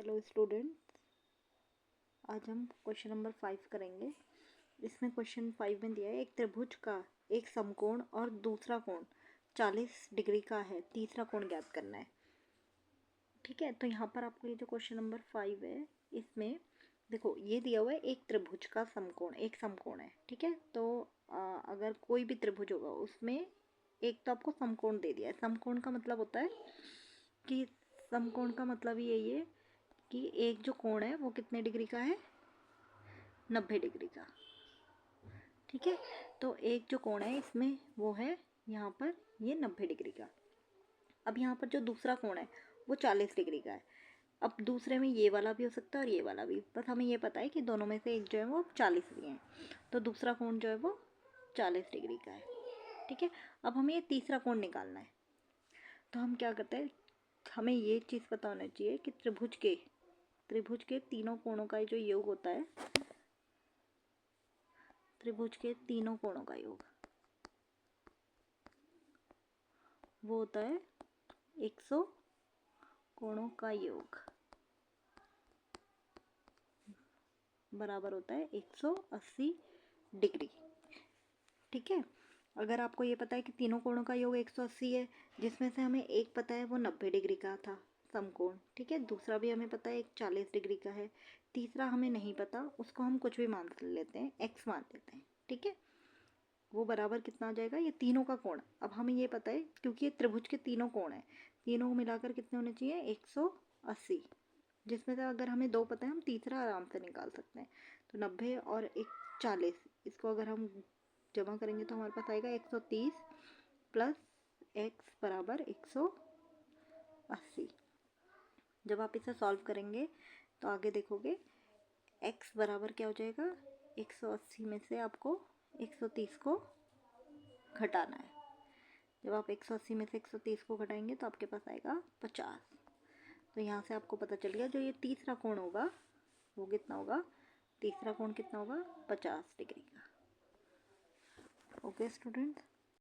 Hello student, आज हम question number 5 करेंगे। इसमें क्वेश्चन 5 में दिया है एक त्रिभुज का एक समकोण और दूसरा कोण 40 डिग्री का है, तीसरा कोण ज्ञात करना है। ठीक है, तो यहाँ पर आपको ये जो क्वेश्चन नंबर 5 है इसमें देखो ये दिया हुआ है एक त्रिभुज का समकोण, एक समकोण है। ठीक है, तो अगर कोई भी त्रिभुज होगा उसमें एक तो आपको समकोण दे दिया है। समकोण का मतलब होता है कि समकोण का मतलब यही है कि एक जो कोण है वो कितने डिग्री का है, 90 डिग्री का। ठीक है, तो एक जो कोण है इसमें वो है यहाँ पर ये 90 डिग्री का। अब यहाँ पर जो दूसरा कोण है वो 40 डिग्री का है। अब दूसरे में ये वाला भी हो सकता है और ये वाला भी, बस हमें ये पता है कि दोनों में से एक जो है वो 40 भी है, तो दूसरा कोण जो है वो 40 डिग्री का है। ठीक है, अब हमें ये तीसरा कोण निकालना है। तो हम क्या करते हैं, हमें ये चीज़ पता होना चाहिए कि त्रिभुज के तीनों कोणों का जो योग होता है, त्रिभुज के तीनों कोणों का योग वो होता है 100 कोणों का योग बराबर होता है 180 डिग्री। ठीक है, अगर आपको ये पता है कि तीनों कोणों का योग 180 है, जिसमें से हमें एक पता है वो 90 डिग्री का था समकोण। ठीक है, दूसरा भी हमें पता है एक 40 डिग्री का है, तीसरा हमें नहीं पता, उसको हम कुछ भी मान लेते हैं, x मान लेते हैं। ठीक है, वो बराबर कितना आ जाएगा, ये तीनों का कोण। अब हमें ये पता है क्योंकि ये त्रिभुज के तीनों कोण है, तीनों को मिलाकर कितने होने चाहिए, 180, जिसमें से अगर हमें दो पता है हम तीसरा आराम से निकाल सकते हैं। तो 90 और एक 40, इसको अगर हम जमा करेंगे तो हमारे पास आएगा 130 प्लस x बराबर 180। जब आप इसे सॉल्व करेंगे तो आगे देखोगे x बराबर क्या हो जाएगा, 180 में से आपको 130 को घटाना है। जब आप 180 में से 130 को घटाएंगे तो आपके पास आएगा 50। तो यहाँ से आपको पता चल गया जो ये तीसरा कोण होगा वो कितना होगा, तीसरा कोण कितना होगा, 50 डिग्री का। Okay student.